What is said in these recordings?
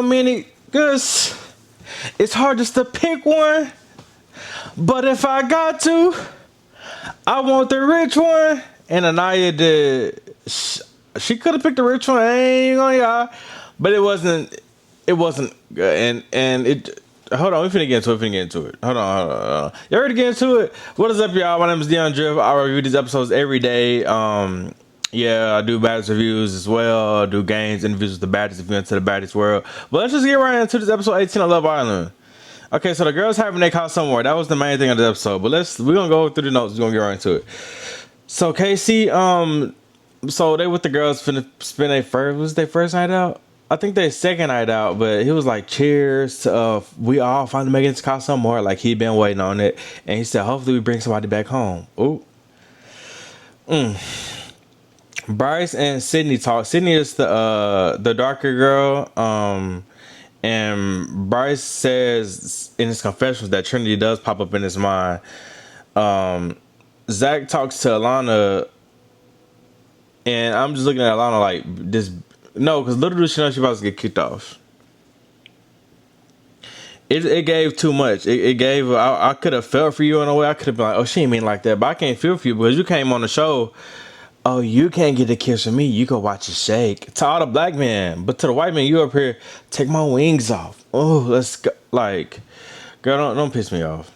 Many, cause it's hard just to pick one. But if I got to, I want the rich one. And Anaya did. She could have picked the rich one. I ain't gonna y'all, but it wasn't. It wasn't good. And it. Hold on, we finna get into it. Hold on, hold on. You ready to get into it? What is up, y'all? My name is dyoungdrift. I review these episodes every day. Yeah, I do baddest reviews as well. I do games, interviews with the baddest if you're into the baddest world. But let's just get right into this episode 18 of Love Island. Okay, so the girls having their casa somewhere. That was the main thing of the episode. But we're gonna go through the notes. We're gonna get right into it. So Casey, so they with the girls finna spend their first night out? I think their second night out, but he was like, cheers to we all finally making this casa some more. Like he'd been waiting on it. And he said, hopefully we bring somebody back home. Ooh. Bryce and Sydney talk. Sydney is the darker girl. And Bryce says in his confessions that Trinity does pop up in his mind. Zach talks to Alana, and I'm just looking at Alana like this. No, because little does she know she about to get kicked off. It gave too much. It gave. I could have felt for you in a way. I could have been like, oh, she ain't mean like that, but I can't feel for you because you came on the show. Oh, you can't get a kiss from me. You can watch it shake. To all the black men, but to the white man, you up here, take my wings off. Oh, let's go. Like, girl, don't piss me off.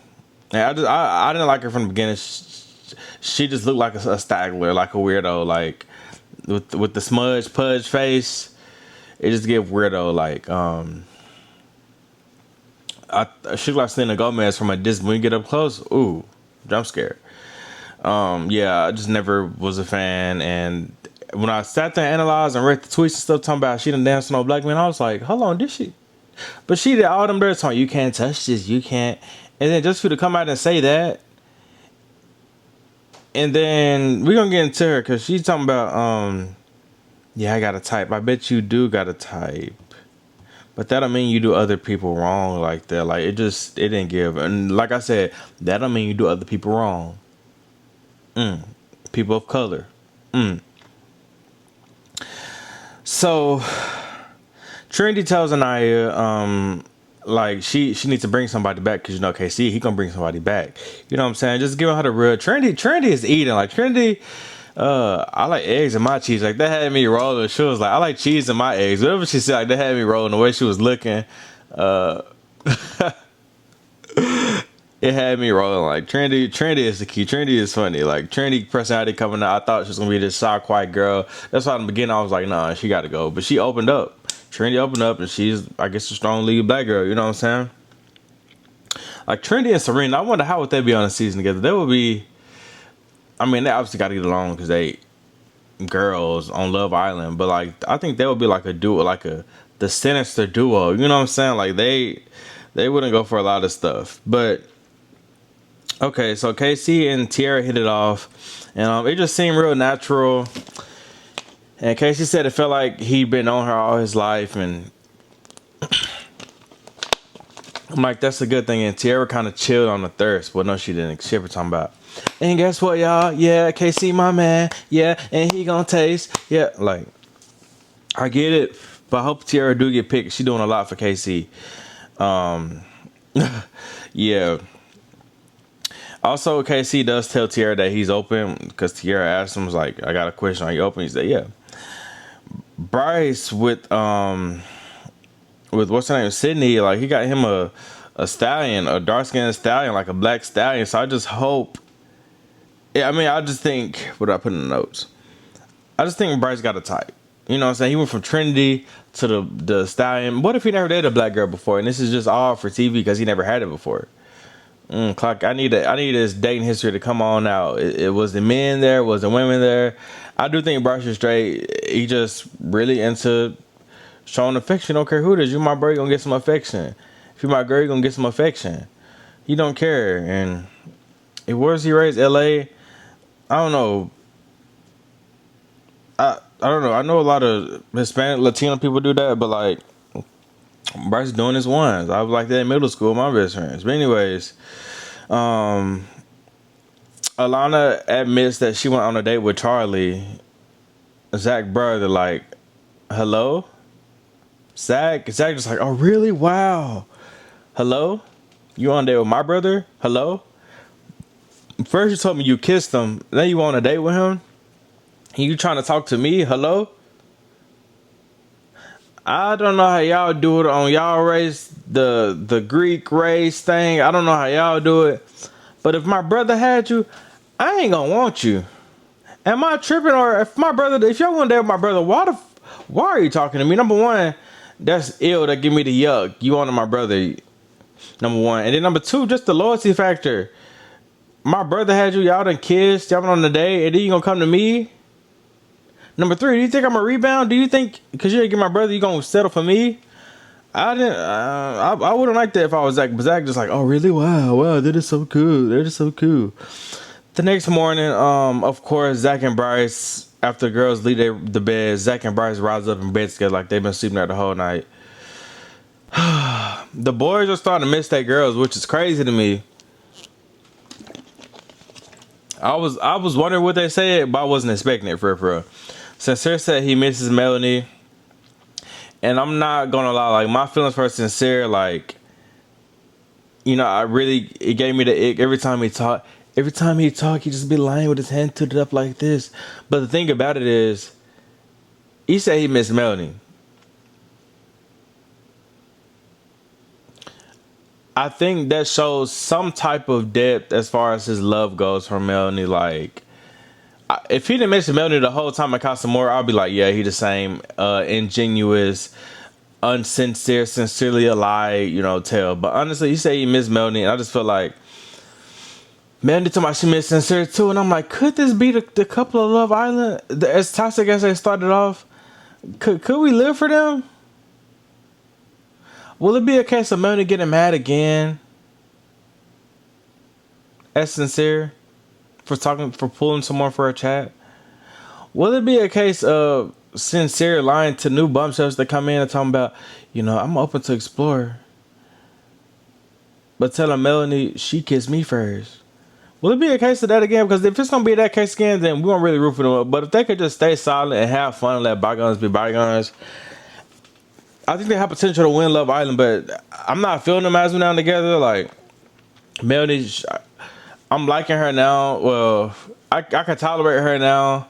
And I didn't like her from the beginning. She just looked like a staggler, like a weirdo, like with the smudge pudge face. It just gave weirdo. Like, she looked like Selena Gomez from a distance. When you get up close, ooh, jump scare. Yeah, I just never was a fan. And when I sat there and analyzed and read the tweets and stuff talking about she done danced on no black man, I was like, hold on, did she? But she did all them dirty talking, you can't touch this, you can't. And then just for you to come out and say that. And then we're gonna get into her because she's talking about, yeah, I got a type. I bet you do got a type. But that don't mean you do other people wrong like that. Like, it didn't give. And like I said, that don't mean you do other people wrong. People of color. So Trinity tells Anaya, like she needs to bring somebody back because KC he gonna bring somebody back. You know what I'm saying? Just giving her the real. Trinity is eating like Trinity. I like eggs in my cheese. Like that had me rolling. She was like, I like cheese in my eggs. Whatever she said, like that had me rolling. The way she was looking, it had me rolling. Like Trinity is the key. Trinity is funny. Like Trinity personality coming out. I thought she was gonna be this shy, quiet girl. That's why in the beginning I was like, nah, she got to go. But she opened up. Trinity opened up, and she's, I guess, a strong lead black girl. You know what I'm saying? Like Trinity and Serena, I wonder how would they be on a season together. They would be. I mean, they obviously got to get along because they girls on Love Island. But like, I think they would be like a duo, like the sinister duo. You know what I'm saying? Like they wouldn't go for a lot of stuff, but. Okay, so Casey and Tiara hit it off, and it just seemed real natural. And Casey said it felt like he'd been on her all his life, and I'm like, that's a good thing. And Tiara kind of chilled on the thirst. Well, no, she didn't. She ever talking about. And guess what, y'all? Yeah, Casey, my man. Yeah, and he gonna taste. Yeah, like, I get it, but I hope Tiara do get picked. She doing a lot for Casey. Yeah. Also, KC does tell Tiara that he's open because Tiara asked him, was like, I got a question, are you open? He said, yeah. Bryce with what's her name, Sydney, like he got him a stallion, a dark-skinned stallion, like a black stallion. So I just hope, I mean, I just think, what did I put in the notes? I just think Bryce got a type. You know what I'm saying? He went from Trinity to the stallion. What if he never dated a black girl before? And this is just all for TV because he never had it before. Clock. I need this dating history to come on out. It was the men there, was the women there. I do think Bryce is straight. He just really into showing affection. Don't care who it is. You my bro, you gonna get some affection. If you my girl, you gonna get some affection. He don't care. And where's he raised? L.A. I don't know. I don't know. I know a lot of Hispanic, Latino people do that, but like Bryce doing his ones. I was like that in middle school with my best friends. But anyways, Alana admits that she went on a date with Charlie, Zach's brother. Like, hello? Zach just like, oh really? Wow. Hello? You on a date with my brother? Hello? First you told me you kissed him, then you on a date with him? And you trying to talk to me? Hello? I don't know how y'all do it on y'all race, the Greek race thing. I don't know how y'all do it. But if my brother had you, I ain't gonna want you. Am I tripping? Or if y'all want to date with my brother, why are you talking to me? Number one, that's ill. That give me the yuck. You wanted my brother, number one. And then number two, just the loyalty factor. My brother had you, y'all done kissed, y'all went on the date, and then you gonna come to me? Number three, do you think I'm a rebound? Do you think because you didn't get my brother, you gonna settle for me? I didn't. I wouldn't like that if I was Zach. But Zach just like, oh really? Wow, that is so cool. That is so cool. The next morning, of course, Zach and Bryce, after the girls leave the bed, Zach and Bryce rise up in bed together like they've been sleeping there the whole night. The boys are starting to miss their girls, which is crazy to me. I was wondering what they said, but I wasn't expecting it for real. Sincere said he misses Melanie, and I'm not gonna lie, like my feelings for Sincere, like, you know, it gave me the ick every time he talked. Every time he talked, he just be lying with his hand tilted up like this. But the thing about it is, he said he missed Melanie. I think that shows some type of depth as far as his love goes for Melanie. Like, if he didn't mention Melanie the whole time at Casa Amor, I'll be like, yeah, he the same ingenuous, unsincere, sincerely alive, tell. But honestly, he said he missed Melanie, and I just feel like Melanie told me she missed Sincere too, and I'm like, could this be the couple of Love Island? As toxic as they started off, could we live for them? Will it be a case of Melanie getting mad again at Sincere for pulling someone for a chat? Will it be a case of Sincere lying to new bumshells that come in and talking about, I'm open to explore, but telling Melanie she kissed me first? Will it be a case of that again? Because if it's gonna be that case again, then we won't really root for them. But if they could just stay silent and have fun and let bygones be bygones, I think they have potential to win Love Island. But I'm not feeling them as we now together. Like Melanie, I'm liking her now. Well, I can tolerate her now.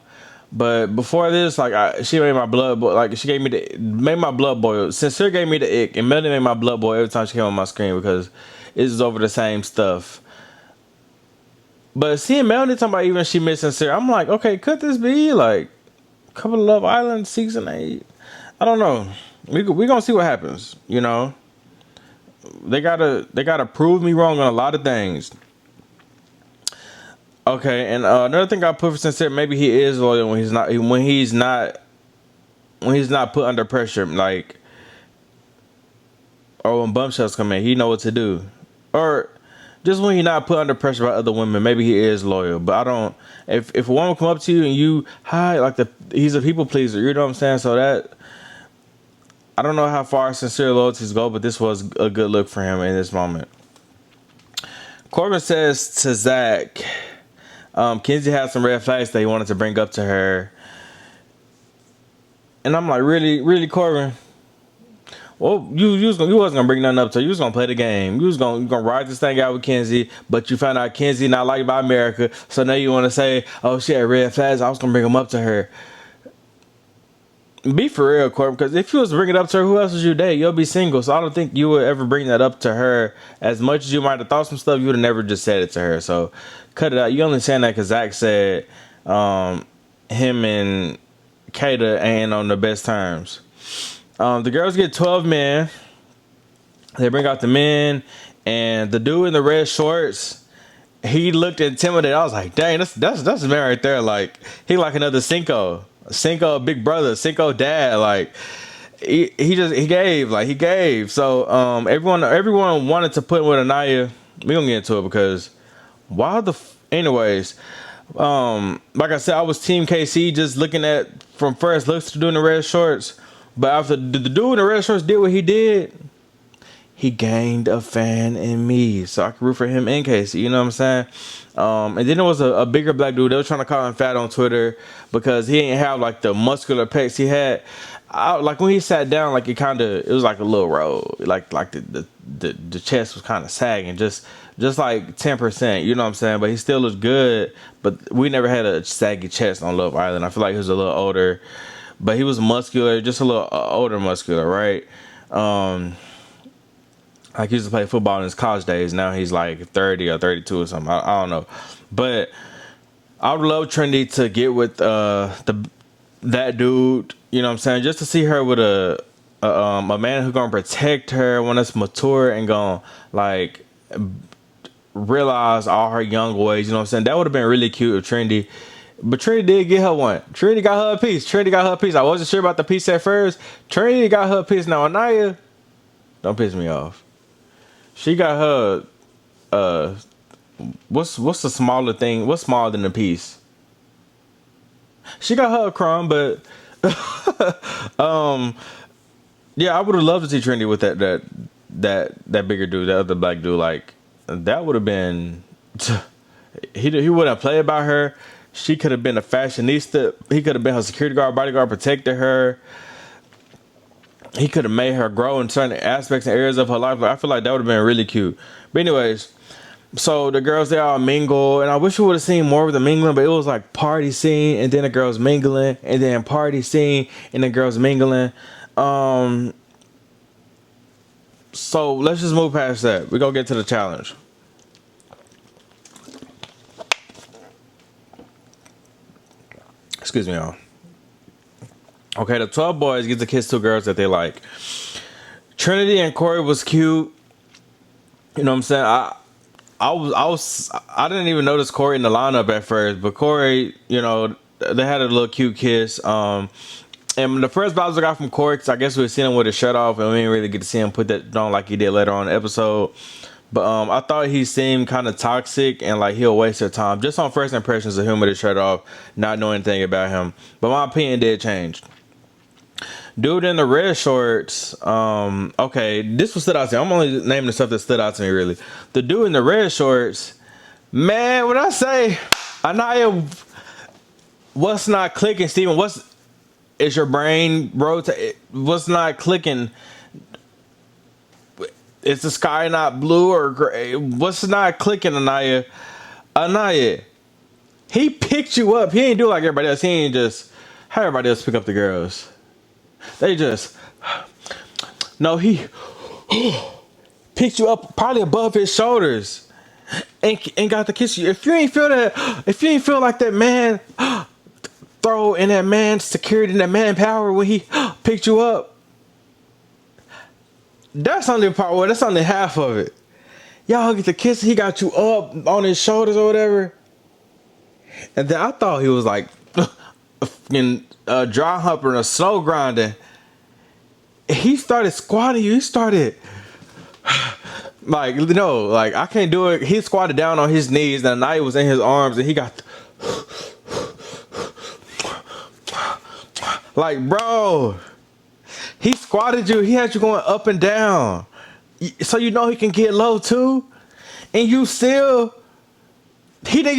But before this, like she made my blood boil. Like she made my blood boil. Sincere gave me the ick, and Melanie made my blood boil every time she came on my screen because it's over the same stuff. But seeing Melanie talking about even she missed Sincere, I'm like, okay, could this be like a couple of Love Island season 8? I don't know. We gonna see what happens. They gotta prove me wrong on a lot of things. Okay, and another thing I put for Sincere, maybe he is loyal when he's not put under pressure, like, or when bumshells come in, he know what to do, or just when he's not put under pressure by other women, maybe he is loyal. But I don't. If a woman come up to you and you hi, like he's a people pleaser. You know what I'm saying? So that I don't know how far Sincere loyalties go, but this was a good look for him in this moment. Corbin says to Zach, Kenzie had some red flags that he wanted to bring up to her, and I'm like, really, Corbin? Well, you wasn't gonna bring nothing up to her. You was gonna play the game. You gonna ride this thing out with Kenzie, but you found out Kenzie not liked by America. So now you want to say, oh, she had red flags. I was gonna bring them up to her. Be for real, Corbin. Because if you was to bring it up to her, who else would you date? You'll be single. So I don't think you would ever bring that up to her. As much as you might have thought some stuff, you would have never just said it to her. So cut it out. You only saying that because Zach said him and Kata ain't on the best terms. The girls get 12 men. They bring out the men, and the dude in the red shorts, he looked intimidated. I was like, dang, that's a man right there. Like, he like another Cinco big brother, Cinco dad. Like, he gave. So everyone wanted to put with Anaya. We gonna get into it because anyways, like I said, I was Team KC just looking at from first looks to doing the red shorts. But after the dude in the red shorts did what he did, he gained a fan in me. So I could root for him in Casey. You know what I'm saying? And then there was a bigger black dude. They were trying to call him fat on Twitter because he didn't have like the muscular pecs he had. like when he sat down, like it was like a little roll, like the chest was kind of sagging, just like 10%. You know what I'm saying? But he still looked good. But we never had a saggy chest on Love Island. I feel like he was a little older, but he was muscular, just a little older muscular, right? Um, like he used to play football in his college days. Now he's like 30 or 32 or something. I don't know, but I would love Trinity to get with that dude. You know what I'm saying? Just to see her with a man who's gonna protect her, one that's mature and gonna like realize all her young ways. You know what I'm saying? That would have been really cute if Trinity. But Trinity did get her one. Trinity got her a piece. Trinity got her a piece. I wasn't sure about the piece at first. Trinity got her a piece. Now Anaya, don't piss me off. She got her. What's the smaller thing? What's smaller than a piece? She got her a crumb, but yeah, I would have loved to see Trinity with that bigger dude, that other black dude. Like that would have been. He wouldn't play about her. She could have been a fashionista. He could have been her security guard, bodyguard, protected her. He could have made her grow in certain aspects and areas of her life. Like, I feel like that would have been really cute. But anyways, so the girls, they all mingle, and I wish we would have seen more of the mingling, but it was like party scene, and then the girls mingling, and then party scene, and the girls mingling. So let's just move past that. We're gonna get to the challenge. Excuse me, y'all. Okay, the 12 boys get to kiss two girls that they like. Trinity and Corey was cute. You know what I'm saying? I didn't even notice Corey in the lineup at first, but Corey, you know, they had a little cute kiss. And the first vibes I got from Corey, 'cause I guess we were seeing him with his shirt off, and we didn't really get to see him put that on like he did later on in the episode. But I thought he seemed kind of toxic and like he'll waste your time just on first impressions of him with his shirt off, not knowing anything about him. But my opinion did change. Dude in the red shorts, okay, this was stood out to me. I'm only naming the stuff that stood out to me, really. The dude in the red shorts, man, when I say, Anaya, what's not clicking, Steven? Is your brain rotate? What's not clicking? Is the sky not blue or gray? What's not clicking, Anaya? Anaya, he picked you up. He ain't do like everybody else. He ain't just how everybody else pick up the girls. They just no. He picked you up probably above his shoulders and got to kiss you. If you ain't feel that, if you ain't feel like that man throw in that man's security and that man power when he picked you up, that's only part. Well, that's only half of it. Y'all get to kiss. He got you up on his shoulders or whatever, and then I thought he was like fucking dry humping or slow grinding. He started squatting you. He started like no, like I can't do it. He squatted down on his knees, and Anaya was in his arms, and he got like, bro. He squatted you. He had you going up and down, so you know he can get low too, and you still. He didn't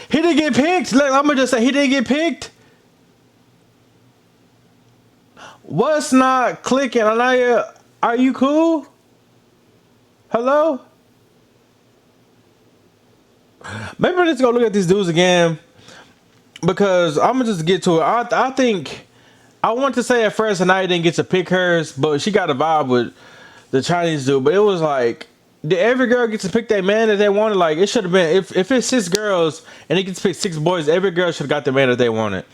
get picked. Like, I'm gonna just say he didn't get picked. What's not clicking? Anaya, are you cool? Hello? Maybe I need to go look at these dudes again, because I'm gonna just get to it. I think I want to say at first Anaya didn't get to pick hers, but she got a vibe with the Chinese dude. But it was like, did every girl get to pick that man that they wanted? Like, it should have been, if it's 6 girls and he gets to pick 6 boys, every girl should have got the man that they wanted.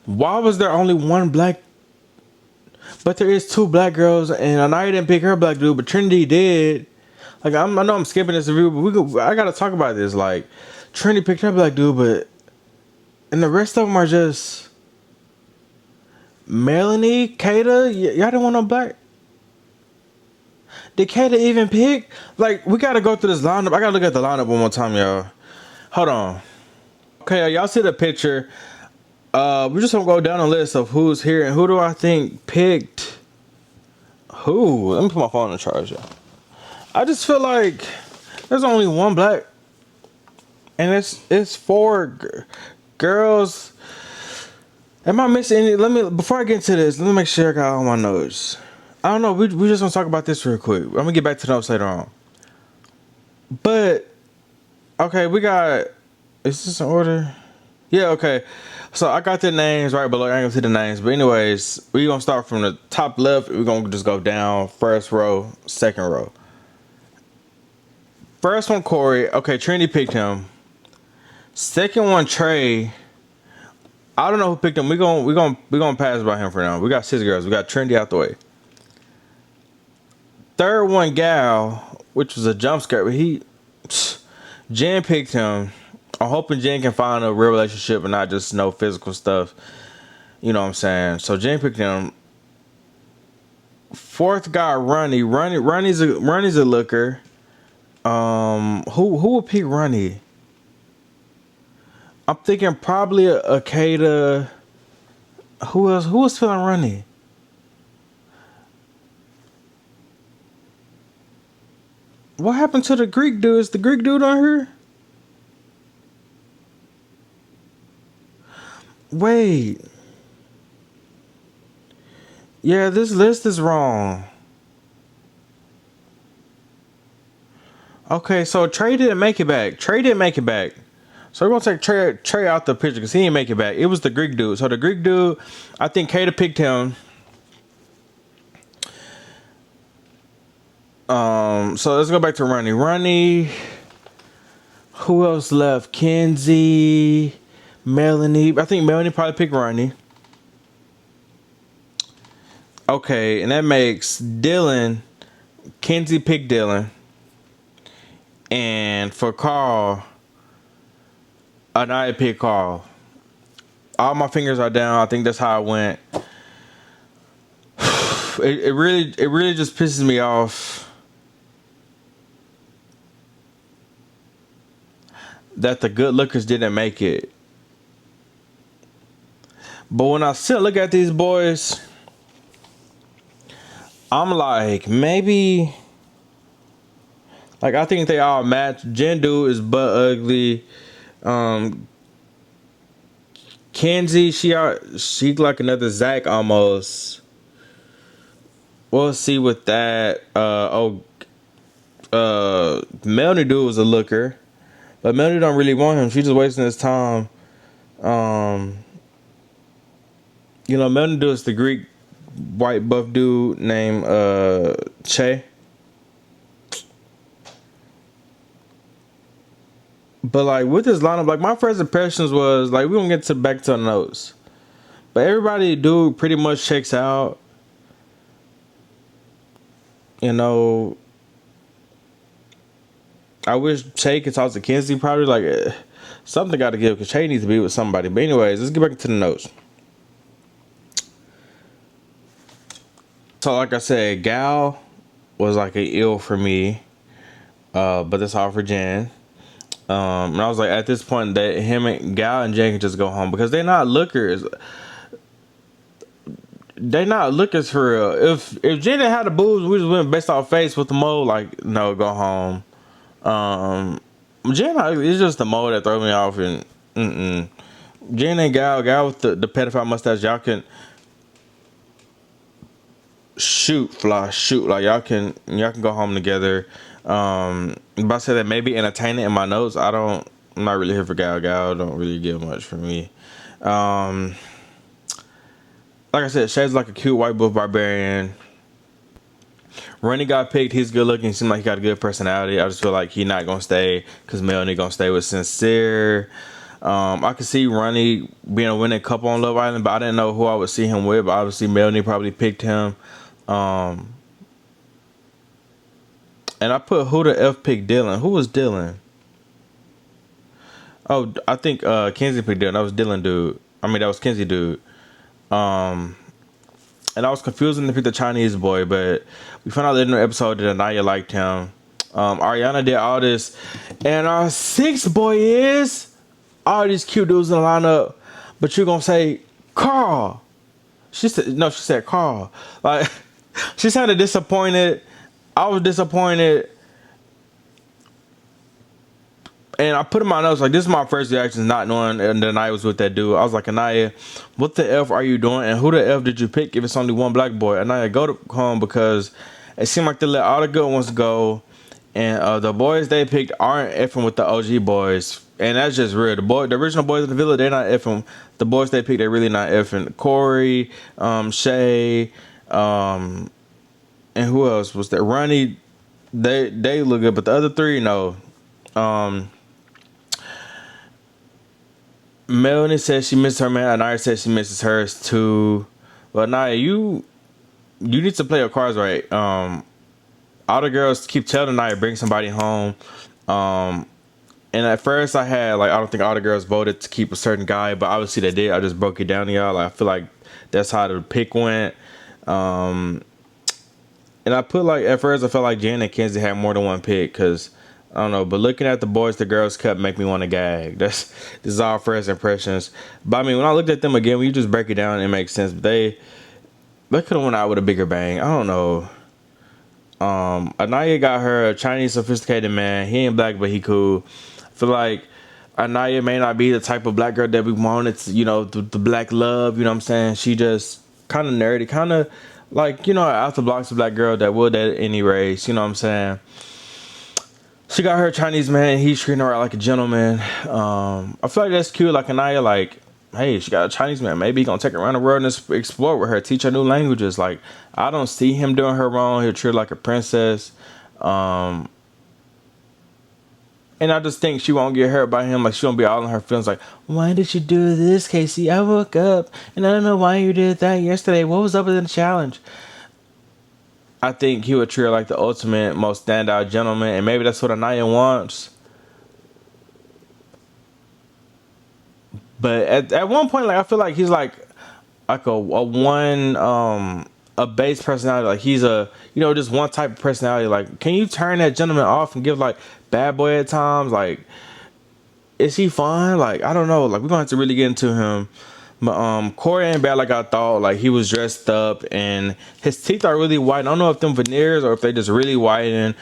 Why was there only one black? But there is 2 black girls, and Anaya didn't pick her black dude, but Trinity did. Like, I know I'm skipping this review, but I gotta talk about this. Like, Trinity picked her black dude, but and the rest of them are just Melanie, Kata. Y'all didn't want no black. Did Kata even pick? Like, we gotta go through this lineup. I gotta look at the lineup one more time, y'all. Hold on. Okay, y'all see the picture. We're just gonna go down a list of who's here and who do I think picked who. Let me put my phone in charge, y'all. I just feel like there's only one black, and it's 4 girls. Am I missing any? Let me before I get into this. Let me make sure I got all my notes. I don't know. We just gonna talk about this real quick. I'm gonna get back to the notes later on. But okay, we got. Is this in order? Yeah. Okay. So I got the names right below. I ain't gonna see the names, but anyways, we gonna start from the top left. We're gonna just go down. First row, second row. First one, Corey. Okay, Trinity picked him. Second one, Trey. I don't know who picked him. We gonna pass by him for now. We got 6 girls. We got Trinity out the way. Third one, Gal, which was a jump scare, but Jen picked him. I'm hoping Jen can find a real relationship and not just no physical stuff. You know what I'm saying? So Jen picked him. Fourth guy, Ronnie's a looker. Who would pick Ronnie? I'm thinking probably a Kata. Who else? Who was feeling Ronnie? What happened to the Greek dude? Is the Greek dude on here? Wait. Yeah, this list is wrong. Okay, so Trey didn't make it back. So we're gonna take Trey out the picture because he didn't make it back. It was the Greek dude. So the Greek dude, I think Kata picked him. So let's go back to Ronnie. Ronnie. Who else left? Kenzie, Melanie. I think Melanie probably picked Ronnie. Okay, and that makes Dylan. Kenzie picked Dylan. And for Carl, I picked Carl. All my fingers are down. I think that's how it went. It really just pisses me off that the good lookers didn't make it. But when I sit and look at these boys, I'm like, maybe, like, I think they all match. Jen dude is butt ugly. Kenzie, she like another Zach almost. We'll see with that. Melanie dude was a looker, but Melanie don't really want him. She's just wasting his time. Melanie dude is the Greek white buff dude named Che. But like with this lineup, like my first impressions was like we gonna get back to the notes, but everybody dude pretty much checks out. I wish Che could talk to Kenzie. Probably like something got to give because Che needs to be with somebody. But anyways, let's get back to the notes. So like I said, Gal was like an ill for me, but that's all for Jen. And I was like, at this point, that him and Gal and Jen can just go home because they're not lookers. They not lookers for real. If Jen didn't have the boobs, we just went based off face with the mole. Like, no, go home. Jen, it's just the mole that throws me off. And Jen and Gal with the pedophile mustache, y'all can shoot. Like y'all can go home together. But I said that maybe entertaining in my notes. I'm not really here for Gal. Gal don't really give much for me. Like I said, Shay's like a cute white buff barbarian. Ronnie got picked. He's good looking. Seems like he got a good personality. I just feel like he's not gonna stay because Melanie gonna stay with Sincere. I could see Ronnie being a winning couple on Love Island, but I didn't know who I would see him with. But obviously, Melanie probably picked him. And I put who the F picked Dylan. Who was Dylan? Oh, I think Kenzie picked Dylan. That was Dylan dude. That was Kenzie dude. And I was confused when they picked the Chinese boy, but we found out later in the episode that Anaya liked him. Ariana did all this, and our sixth boy is all these cute dudes in the lineup, but you're gonna say Carl. She said Carl. Like, she sounded disappointed. I was disappointed. And I put in my notes like this is my first reaction, not knowing and then I was with that dude. I was like, Anaya, what the f are you doing? And who the f did you pick if it's only one black boy? Anaya, go to home because it seemed like they let all the good ones go, and the boys they picked aren't effing with the OG boys, and that's just real. The original boys in the village, they're not effing. The boys they picked, they're really not effing. Corey, Shay, and who else was there? Ronnie, they look good, but the other three, no. Um, Melanie says she misses her man. Anaya says she misses hers too. But Anaya, you need to play your cards right. All the girls keep telling Anaya bring somebody home. And at first I had like I don't think all the girls voted to keep a certain guy, but obviously they did. I just broke it down to y'all. Like, I feel like that's how the pick went. And I put like at first I felt like Jan and Kenzie had more than one pick because I don't know. But looking at the boys, the girls cut make me want to gag. This is all first impressions. But I mean, when I looked at them again, when you just break it down, it makes sense. But they could have went out with a bigger bang. I don't know. Anaya got her a Chinese sophisticated man. He ain't black, but he cool. I feel like Anaya may not be the type of black girl that we want. It's, you know, the black love, you know what I'm saying? She just kind of nerdy, kind of like, you know, out the blocks of black girl that would at any race, you know what I'm saying? She got her Chinese man. He's treating her like a gentleman. I feel like that's cute. Like Anaya, like, hey, she got a Chinese man. Maybe he gonna take her around the world and explore with her, teach her new languages. Like, I don't see him doing her wrong. He'll treat her like a princess. And I just think she won't get hurt by him. Like, she won't be all in her feelings. Like, why did you do this, Casey? I woke up and I don't know why you did that yesterday. What was up with the challenge? I think he would treat her like the ultimate, most standout gentleman, and maybe that's what Anaya wants. But at one point, like I feel like he's like a one a base personality. Like he's a, you know, just one type of personality. Like, can you turn that gentleman off and give like bad boy at times? Like, is he fun? Like, I don't know. Like, we're gonna have to really get into him. But Corey ain't bad like I thought. Like, he was dressed up and his teeth are really white. I don't know if them veneers or if they just really whiten.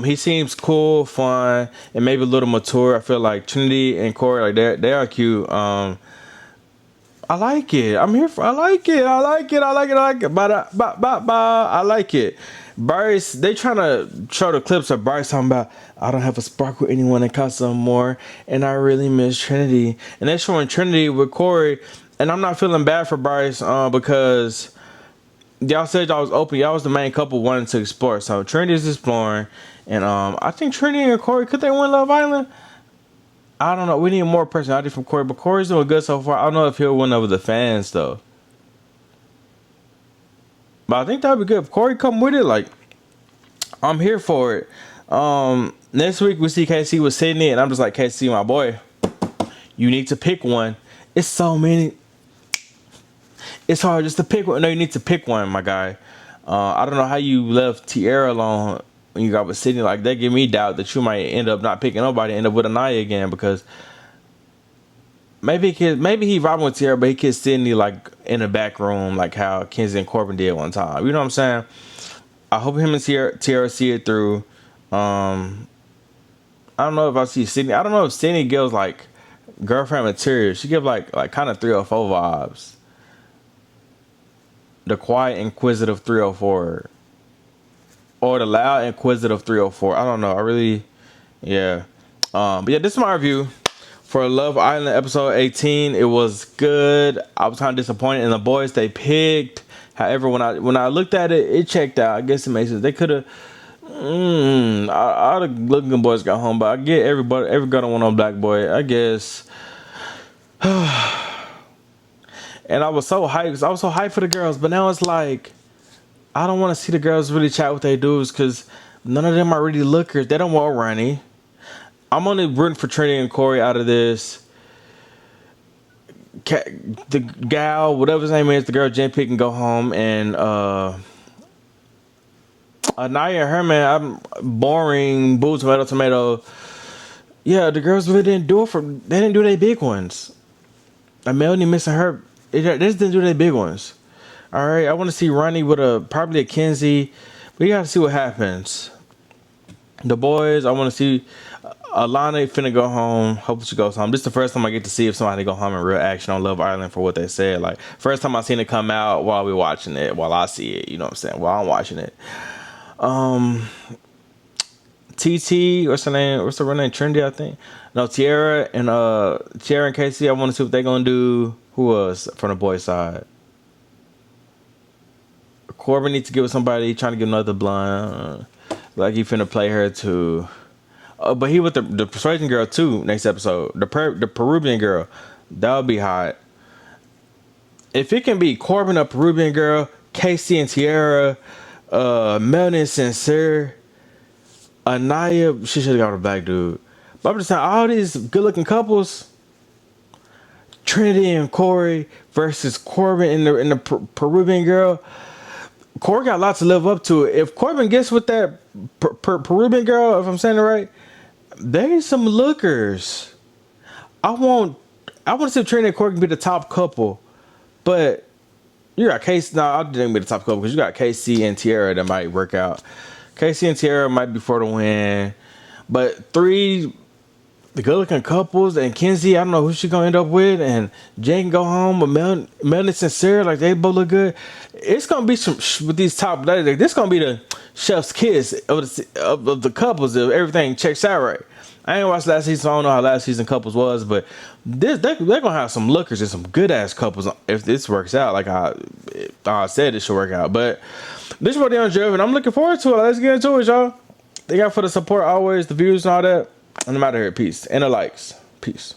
He seems cool, fun, and maybe a little mature. I feel like Trinity and Corey, like they are cute. I like it. I'm here for. I like it. I like it. I like it. I like it. I like it. Bryce, they trying to show the clips of Bryce talking about I don't have a spark with anyone in casa amor, and I really miss Trinity. And they're showing Trinity with Corey, and I'm not feeling bad for Bryce because y'all said y'all was open. Y'all was the main couple wanting to explore. So Trinity is exploring, and I think Trinity and Corey, could they win Love Island? I don't know. We need more personality from Corey, but Corey's doing good so far. I don't know if he'll win over the fans though. But I think that'd be good. If Corey come with it, like, I'm here for it. Next week we see KC with Sydney, and I'm just like, KC, my boy, you need to pick one. It's so many. It's hard just to pick one. No, you need to pick one, my guy. I don't know how you left Tierra alone when you got with Sydney. Like, that give me doubt that you might end up not picking nobody, end up with Anaya again, because maybe he vibing with Tierra, but he kissed Sydney like in the back room, like how Kenzie and Corbin did one time. You know what I'm saying? I hope him and Tierra see it through. I don't know if I see Sydney. I don't know if Sydney gives like girlfriend material. She gives like kind of 304 vibes. The quiet, inquisitive 304, or the loud, inquisitive 304. I don't know. I really, yeah. But yeah, this is my review for Love Island episode 18. It was good. I was kind of disappointed in the boys they picked. However, when I looked at it, it checked out. I guess it makes sense. They could have. All the looking boys got home, but I get every girl don't want no black boy. I guess. And I was so hyped. I was so hyped for the girls, but now it's like I don't want to see the girls really chat with their dudes because none of them are really lookers. They don't want Ronnie. I'm only rooting for Trinity and Corey out of this. The gal, whatever his name is, the girl Jen Pick can go home, and Anaya and her man, I'm boring. Boo, tomato. Yeah, the girls really didn't do it they didn't do their big ones. Melanie missing her. They just didn't do their big ones. All right, I want to see Ronnie with probably a Kenzie. We got to see what happens. The boys, I want to see Alana finna go home. Hope she goes home. This is the first time I get to see if somebody go home in real action on Love Island for what they said. Like, first time I seen it come out while we watching it, while I see it. You know what I'm saying? While I'm watching it. TT, what's her name? What's her real name? Trendy, I think. No, Tiara and Casey. I want to see what they gonna do. Who was from the boys' side? Corbin needs to get with somebody. Trying to get another blonde. Like he finna play her too. But he with the persuasion girl too. Next episode, the Peruvian girl. That would be hot. If it can be Corbin, a Peruvian girl, Casey and Tiara, Melanie and Sincere, Anaya, she should have got a black dude. But I'm just saying, all these good looking couples, Trinity and Corey versus Corbin and the Peruvian girl. Corey got lots to live up to. If Corbin gets with that Peruvian girl, if I'm saying it right, there's some lookers. I want to see if Trinity and Corey can be the top couple, but you got Casey. No, I didn't be the top couple because you got Casey and Tiara that might work out. Casey and Tiara might be for the win, but the good-looking couples and Kenzie, I don't know who she gonna end up with, and Jane can go home. But Melanie Sincere, like they both look good. It's gonna be some with these top. Like, this gonna be the chef's kiss of the couples if everything checks out right. I ain't watched last season, so I don't know how last season couples was, but they're gonna have some lookers and some good ass couples if this works out. Like I said, it should work out. But this is what dyoungdrift, and I'm looking forward to it. Let's get into it, y'all. Thank y'all for the support always, the views and all that. And I'm out of here. Peace. And the likes. Peace.